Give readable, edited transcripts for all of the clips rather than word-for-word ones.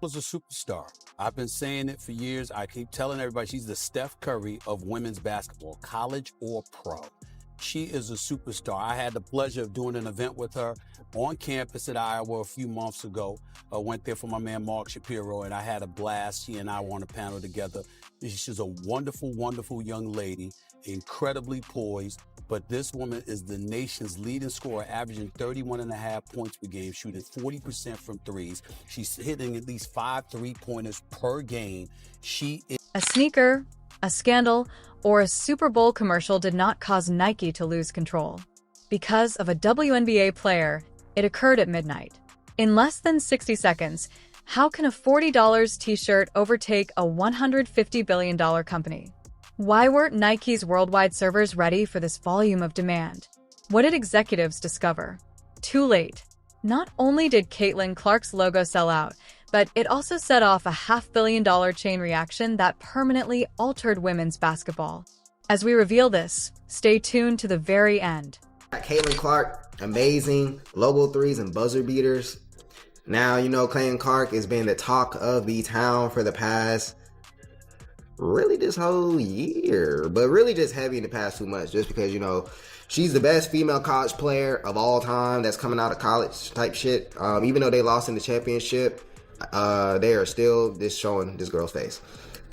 Was a superstar. I've been saying it for years. I keep telling everybody she's the Steph Curry of women's basketball, college or pro. She is a superstar. I had the pleasure of doing an event with her on campus at Iowa a few months ago. I went there for my man Mark Shapiro, and I had a blast. She and I were on a panel together. She's a wonderful, wonderful young lady, incredibly poised. But this woman is the nation's leading scorer, averaging 31.5 points per game, shooting 40% from threes. She's hitting at least 5 3-pointers per game. She is a sneaker, a scandal, or a Super Bowl commercial did not cause Nike to lose control. Because of a WNBA player, it occurred at midnight. In less than 60 seconds, how can a $40 t-shirt overtake a $150 billion company? Why weren't Nike's worldwide servers ready for this volume of demand? What did executives discover? Too late. Not only did Caitlin Clark's logo sell out, but it also set off a $500 million chain reaction that permanently altered women's basketball. As we reveal this, stay tuned to the very end. Caitlin Clark, amazing logo threes and buzzer beaters. Now, Caitlin Clark has been the talk of the town for the past, really this whole year, but really just heavy in the past 2 months, just because, she's the best female college player of all time that's coming out of college type shit. Even though they lost in the championship, they are still just showing this girl's face.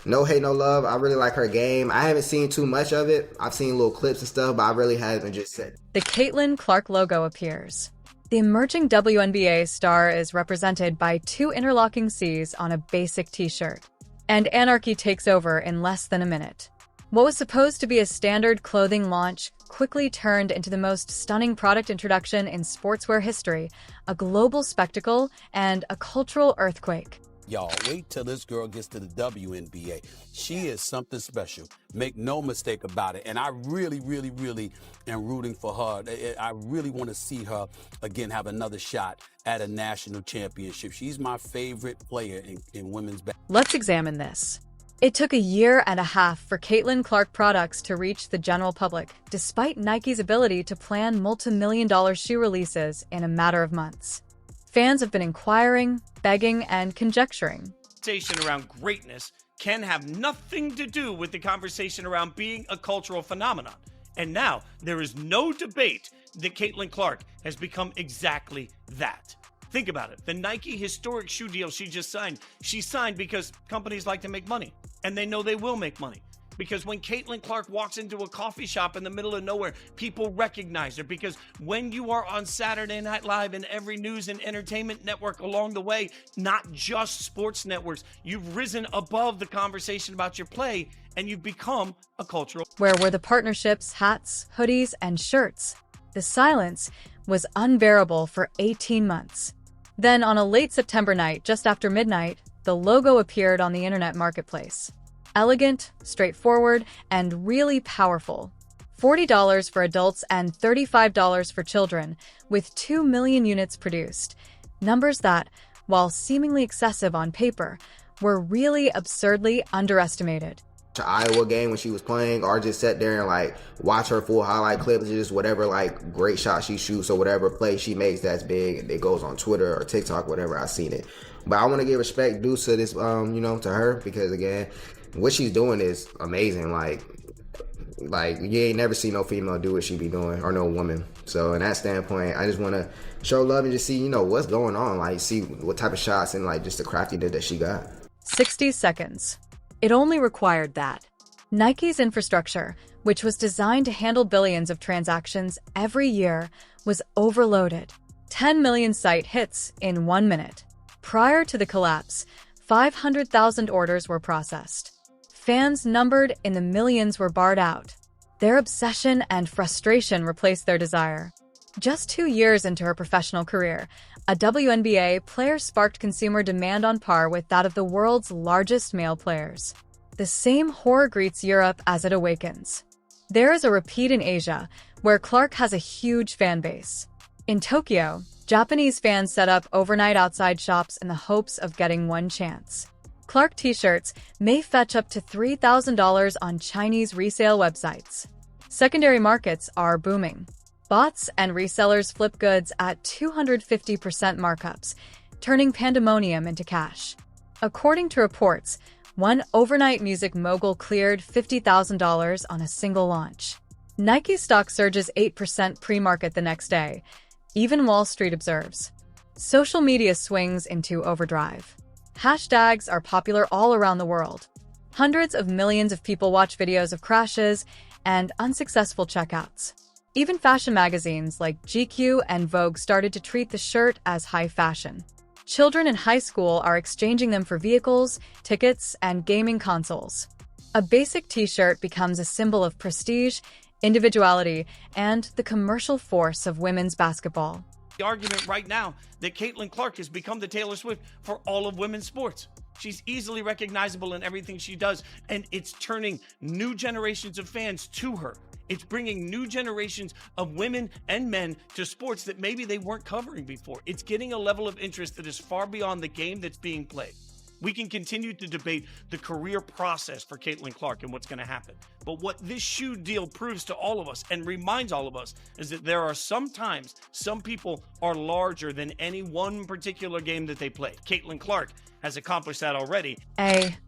No hate, no love. I really like her game. I haven't seen too much of it. I've seen little clips and stuff, but I really haven't just said. The Caitlin Clark logo appears. The emerging WNBA star is represented by 2 interlocking C's on a basic t-shirt. And anarchy takes over in less than a minute. What was supposed to be a standard clothing launch quickly turned into the most stunning product introduction in sportswear history, a global spectacle, and a cultural earthquake. Y'all, wait till this girl gets to the WNBA. She is something special. Make no mistake about it. And I really, really, really am rooting for her. I really want to see her, again, have another shot at a national championship. She's my favorite player in women's basketball. Let's examine this. It took a year and a half for Caitlin Clark products to reach the general public, despite Nike's ability to plan multi-million-dollar shoe releases in a matter of months. Fans have been inquiring, begging, and conjecturing. Conversation around greatness can have nothing to do with the conversation around being a cultural phenomenon. And now there is no debate that Caitlin Clark has become exactly that. Think about it. The Nike historic shoe deal she just signed, she signed because companies like to make money, and they know they will make money. Because when Caitlin Clark walks into a coffee shop in the middle of nowhere, people recognize her. Because when you are on Saturday Night Live and every news and entertainment network along the way, not just sports networks, you've risen above the conversation about your play and you've become a cultural. Where were the partnerships, hats, hoodies, and shirts? The silence was unbearable for 18 months. Then on a late September night, just after midnight, the logo appeared on the internet marketplace. Elegant, straightforward, and really powerful. $40 for adults and $35 for children, with 2 million units produced. Numbers that, while seemingly excessive on paper, were really absurdly underestimated. To Iowa game when she was playing, or just sat there and watch her full highlight clips, just whatever great shot she shoots or whatever play she makes that's big, and it goes on Twitter or TikTok, whatever. I've seen it, but I want to give respect due to this, to her, because again, what she's doing is amazing. Like you ain't never seen no female do what she be doing, or no woman. So in that standpoint, I just want to show love and just see, what's going on, see what type of shots and just the craftiness that she got. 60 seconds. It only required that. Nike's infrastructure, which was designed to handle billions of transactions every year, was overloaded. 10 million site hits in 1 minute. Prior to the collapse, 500,000 orders were processed. Fans numbered in the millions were barred out. Their obsession and frustration replaced their desire. Just 2 years into her professional career, a WNBA player sparked consumer demand on par with that of the world's largest male players. The same horror greets Europe as it awakens. There is a repeat in Asia, where Clark has a huge fan base. In Tokyo, Japanese fans set up overnight outside shops in the hopes of getting one chance. Clark t-shirts may fetch up to $3,000 on Chinese resale websites. Secondary markets are booming. Bots and resellers flip goods at 250% markups, turning pandemonium into cash. According to reports, one overnight music mogul cleared $50,000 on a single launch. Nike stock surges 8% pre-market the next day. Even Wall Street observes. Social media swings into overdrive. Hashtags are popular all around the world. Hundreds of millions of people watch videos of crashes and unsuccessful checkouts. Even fashion magazines like GQ and Vogue started to treat the shirt as high fashion. Children in high school are exchanging them for vehicles, tickets, and gaming consoles. A basic t-shirt becomes a symbol of prestige, individuality, and the commercial force of women's basketball. The argument right now that Caitlin Clark has become the Taylor Swift for all of women's sports. She's easily recognizable in everything she does, and it's turning new generations of fans to her. It's bringing new generations of women and men to sports that maybe they weren't covering before. It's getting a level of interest that is far beyond the game that's being played. We can continue to debate the career process for Caitlin Clark and what's going to happen. But what this shoe deal proves to all of us and reminds all of us is that there are sometimes some people are larger than any one particular game that they play. Caitlin Clark has accomplished that already.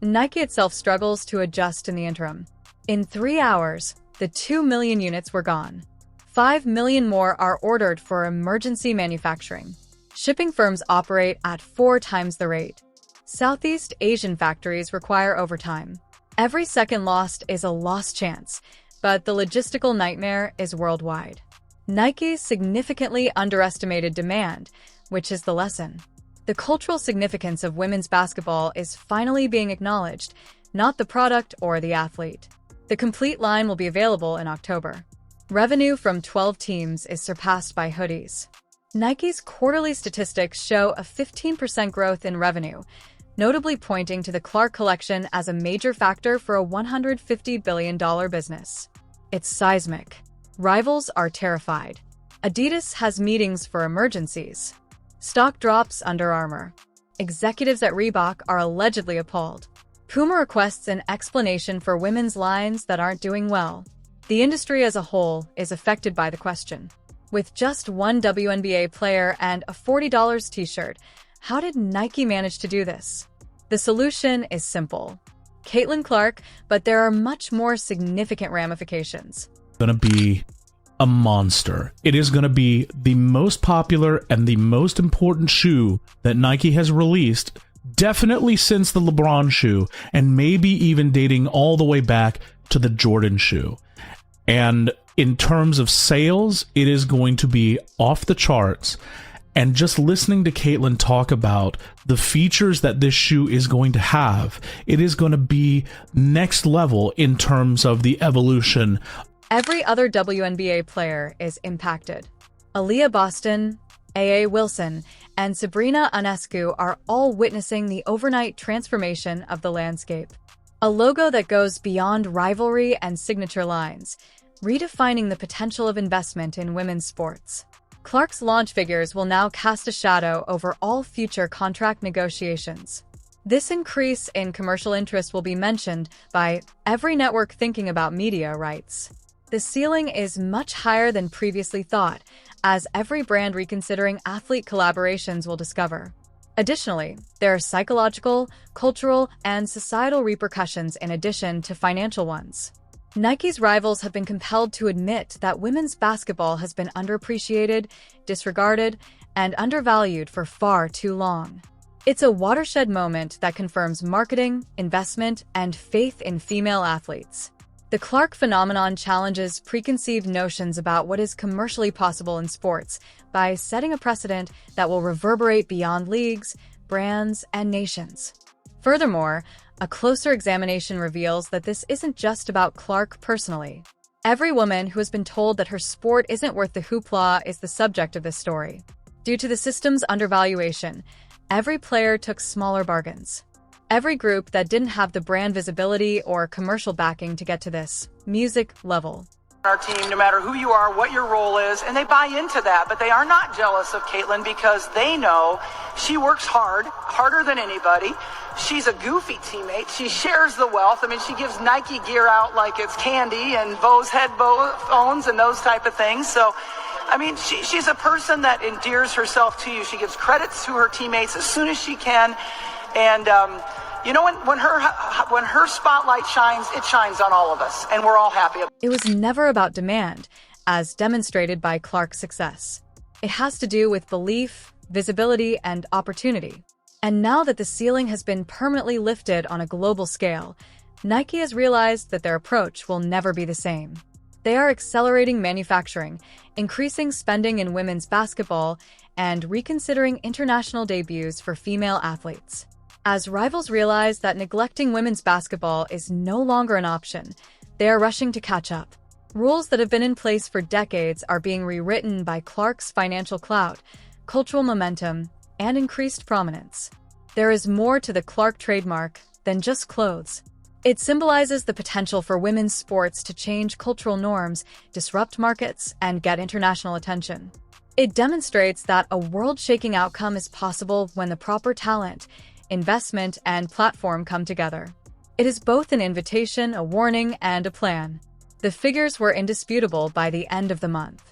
Nike itself struggles to adjust in the interim. In 3 hours, the 2 million units were gone. 5 million more are ordered for emergency manufacturing. Shipping firms operate at 4 times the rate. Southeast Asian factories require overtime. Every second lost is a lost chance, but the logistical nightmare is worldwide. Nike significantly underestimated demand, which is the lesson. The cultural significance of women's basketball is finally being acknowledged, not the product or the athlete. The complete line will be available in October. Revenue from 12 teams is surpassed by hoodies. Nike's quarterly statistics show a 15% growth in revenue, notably pointing to the Clark collection as a major factor for a $150 billion business. It's seismic. Rivals are terrified. Adidas has meetings for emergencies. Stock drops Under Armour. Executives at Reebok are allegedly appalled. Puma requests an explanation for women's lines that aren't doing well. The industry as a whole is affected by the question. With just one WNBA player and a $40 t-shirt, how did Nike manage to do this? The solution is simple. Caitlin Clark, but there are much more significant ramifications. Going to be a monster. It is going to be the most popular and the most important shoe that Nike has released, definitely since the LeBron shoe, and maybe even dating all the way back to the Jordan shoe. And in terms of sales, it is going to be off the charts. And just listening to Caitlin talk about the features that this shoe is going to have, it is going to be next level in terms of the evolution. Every other WNBA player is impacted. Aaliyah Boston, A.A. Wilson, and Sabrina Ionescu are all witnessing the overnight transformation of the landscape. A logo that goes beyond rivalry and signature lines, redefining the potential of investment in women's sports. Clark's launch figures will now cast a shadow over all future contract negotiations. This increase in commercial interest will be mentioned by every network thinking about media rights. The ceiling is much higher than previously thought, as every brand reconsidering athlete collaborations will discover. Additionally, there are psychological, cultural, and societal repercussions in addition to financial ones. Nike's rivals have been compelled to admit that women's basketball has been underappreciated, disregarded, and undervalued for far too long. It's a watershed moment that confirms marketing, investment, and faith in female athletes. The Clark phenomenon challenges preconceived notions about what is commercially possible in sports by setting a precedent that will reverberate beyond leagues, brands, and nations. Furthermore, a closer examination reveals that this isn't just about Clark personally. Every woman who has been told that her sport isn't worth the hoopla is the subject of this story. Due to the system's undervaluation, every player took smaller bargains. Every group that didn't have the brand visibility or commercial backing to get to this music level. Our team, no matter who you are, what your role is, and they buy into that, but they are not jealous of Caitlin because they know she works hard, harder than anybody. She's a goofy teammate. She shares the wealth. I mean, she gives Nike gear out like it's candy and Bose headphones and those type of things. So, I mean, she's a person that endears herself to you. She gives credits to her teammates as soon as she can. And when her spotlight shines, it shines on all of us, and we're all happy. It was never about demand, as demonstrated by Clark's success. It has to do with belief, visibility, and opportunity. And now that the ceiling has been permanently lifted on a global scale, Nike has realized that their approach will never be the same. They are accelerating manufacturing, increasing spending in women's basketball, and reconsidering international debuts for female athletes. As rivals realize that neglecting women's basketball is no longer an option, they are rushing to catch up. Rules that have been in place for decades are being rewritten by Clark's financial clout, cultural momentum, and increased prominence. There is more to the Clark trademark than just clothes. It symbolizes the potential for women's sports to change cultural norms, disrupt markets, and get international attention. It demonstrates that a world-shaking outcome is possible when the proper talent, investment, and platform come together. It is both an invitation, a warning, and a plan. The figures were indisputable by the end of the month.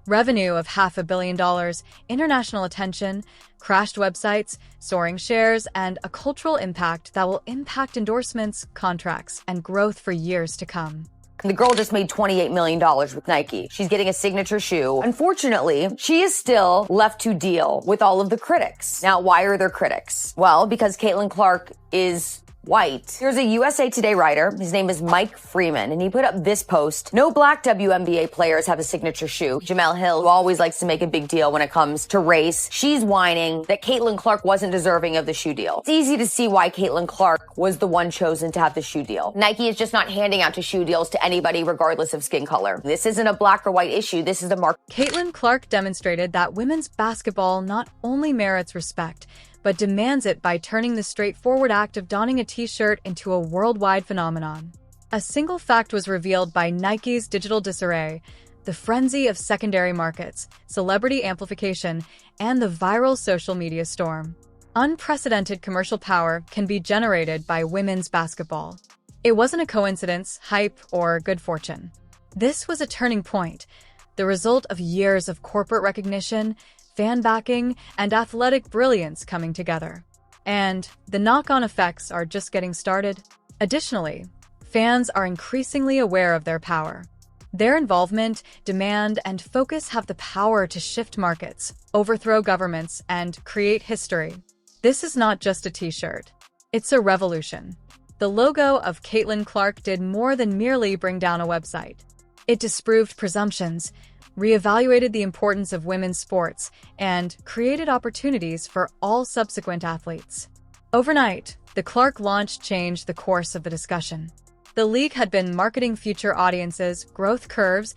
Revenue of $500 million, international attention, crashed websites, soaring shares, and a cultural impact that will impact endorsements, contracts, and growth for years to come. The girl just made $28 million with Nike. She's getting a signature shoe. Unfortunately, she is still left to deal with all of the critics. Now, why are there critics? Well, because Caitlin Clark is white. Here's a USA Today writer. His name is Mike Freeman, and he put up this post. No black WNBA players have a signature shoe. Jamel Hill, who always likes to make a big deal when it comes to race, she's whining that Caitlin Clark wasn't deserving of the shoe deal. It's easy to see why Caitlin Clark was the one chosen to have the shoe deal. Nike is just not handing out shoe deals to anybody regardless of skin color. This isn't a black or white issue. This is a market. Caitlin Clark demonstrated that women's basketball not only merits respect, but demands it by turning the straightforward act of donning a t-shirt into a worldwide phenomenon. A single fact was revealed by Nike's digital disarray: the frenzy of secondary markets, celebrity amplification, and the viral social media storm. Unprecedented commercial power can be generated by women's basketball. It wasn't a coincidence, hype, or good fortune. This was a turning point, the result of years of corporate recognition, fan backing, and athletic brilliance coming together. And the knock-on effects are just getting started. Additionally, fans are increasingly aware of their power. Their involvement, demand, and focus have the power to shift markets, overthrow governments, and create history. This is not just a t-shirt. It's a revolution. The logo of Caitlin Clark did more than merely bring down a website. It disproved presumptions, reevaluated the importance of women's sports, and created opportunities for all subsequent athletes. Overnight, the Clark launch changed the course of the discussion. The league had been marketing future audiences, growth curves,